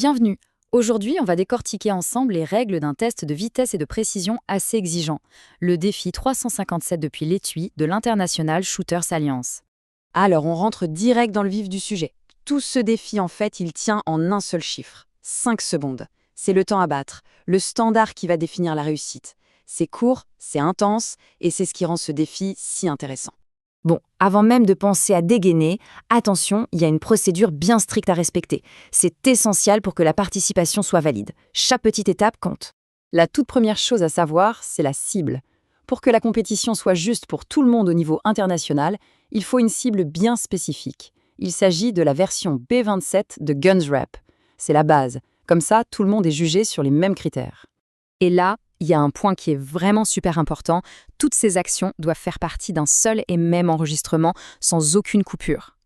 Bienvenue. Aujourd'hui, on va décortiquer ensemble les règles d'un test de vitesse et de précision assez exigeant, le défi 357 depuis l'étui de l'International Shooters Alliance. Alors, on rentre direct dans le vif du sujet. Tout ce défi, en fait, il tient en un seul chiffre. 5 secondes. C'est le temps à battre, le standard qui va définir la réussite. C'est court, c'est intense, et c'est ce qui rend ce défi si intéressant. Bon, avant même de penser à dégainer, attention, il y a une procédure bien stricte à respecter. C'est essentiel pour que la participation soit valide. Chaque petite étape compte. La toute première chose à savoir, c'est la cible. Pour que la compétition soit juste pour tout le monde au niveau international, il faut une cible bien spécifique. Il s'agit de la version B27 de GunsRep. C'est la base. Comme ça, tout le monde est jugé sur les mêmes critères. Et là, il y a un point qui est vraiment super important. Toutes ces actions doivent faire partie d'un seul et même enregistrement sans aucune coupure.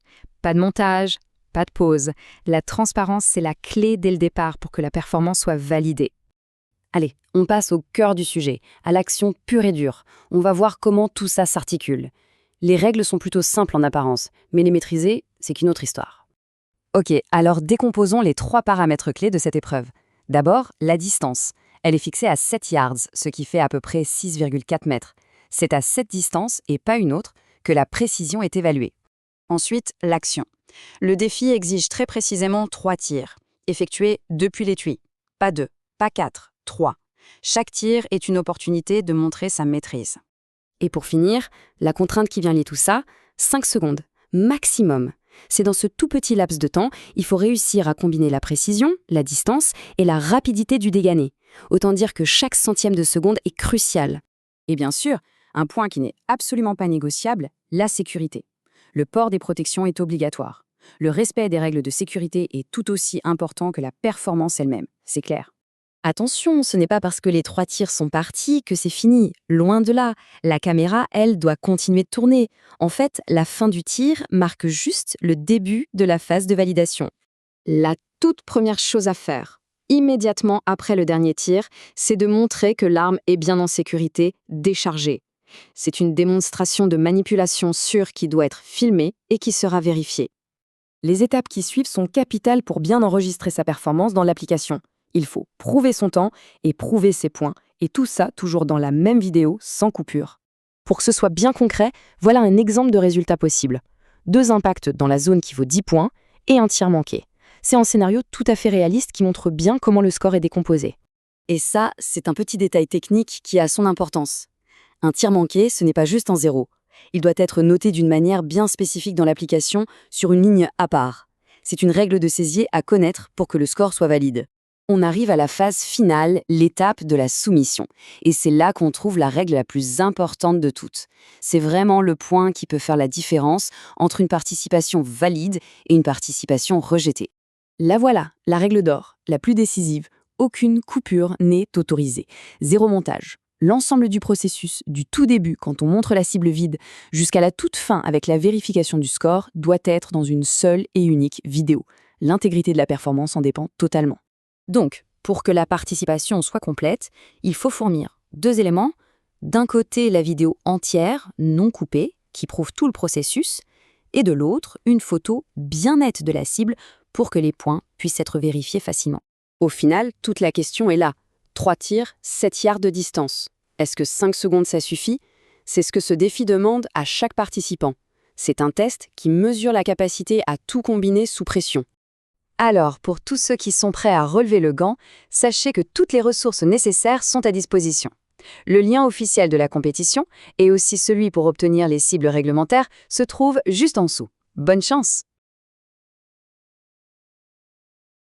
Pas de montage, pas de pause. La transparence, c'est la clé dès le départ pour que la performance soit validée. Allez, on passe au cœur du sujet, à l'action pure et dure. On va voir comment tout ça s'articule. Les règles sont plutôt simples en apparence, mais les maîtriser, c'est qu'une autre histoire. Ok, alors décomposons les 3 paramètres clés de cette épreuve. D'abord, la distance. Elle est fixée à 7 yards, ce qui fait à peu près 6,4 mètres. C'est à cette distance, et pas une autre, que la précision est évaluée. Ensuite, l'action. Le défi exige très précisément 3 tirs, effectués depuis l'étui. Pas 2, pas 4, 3. Chaque tir est une opportunité de montrer sa maîtrise. Et pour finir, la contrainte qui vient lier tout ça, 5 secondes, maximum. C'est dans ce tout petit laps de temps, il faut réussir à combiner la précision, la distance et la rapidité du dégané. Autant dire que chaque centième de seconde est crucial. Et bien sûr, un point qui n'est absolument pas négociable, la sécurité. Le port des protections est obligatoire. Le respect des règles de sécurité est tout aussi important que la performance elle-même, c'est clair. Attention, ce n'est pas parce que les 3 tirs sont partis que c'est fini. Loin de là. La caméra, elle, doit continuer de tourner. En fait, la fin du tir marque juste le début de la phase de validation. La toute première chose à faire, immédiatement après le dernier tir, c'est de montrer que l'arme est bien en sécurité, déchargée. C'est une démonstration de manipulation sûre qui doit être filmée et qui sera vérifiée. Les étapes qui suivent sont capitales pour bien enregistrer sa performance dans l'application. Il faut prouver son temps et prouver ses points, et tout ça toujours dans la même vidéo, sans coupure. Pour que ce soit bien concret, voilà un exemple de résultat possible. 2 impacts dans la zone qui vaut 10 points et un tir manqué. C'est un scénario tout à fait réaliste qui montre bien comment le score est décomposé. Et ça, c'est un petit détail technique qui a son importance. Un tir manqué, ce n'est pas juste un 0. Il doit être noté d'une manière bien spécifique dans l'application, sur une ligne à part. C'est une règle de saisie à connaître pour que le score soit valide. On arrive à la phase finale, l'étape de la soumission. Et c'est là qu'on trouve la règle la plus importante de toutes. C'est vraiment le point qui peut faire la différence entre une participation valide et une participation rejetée. La voilà, la règle d'or, la plus décisive. Aucune coupure n'est autorisée. 0 montage. L'ensemble du processus, du tout début, quand on montre la cible vide, jusqu'à la toute fin avec la vérification du score, doit être dans une seule et unique vidéo. L'intégrité de la performance en dépend totalement. Donc, pour que la participation soit complète, il faut fournir 2 éléments. D'un côté, la vidéo entière, non coupée, qui prouve tout le processus, et de l'autre, une photo bien nette de la cible pour que les points puissent être vérifiés facilement. Au final, toute la question est là. 3 tirs, 7 yards de distance. Est-ce que 5 secondes ça suffit? C'est ce que ce défi demande à chaque participant. C'est un test qui mesure la capacité à tout combiner sous pression. Alors, pour tous ceux qui sont prêts à relever le gant, sachez que toutes les ressources nécessaires sont à disposition. Le lien officiel de la compétition et aussi celui pour obtenir les cibles réglementaires se trouvent juste en dessous. Bonne chance!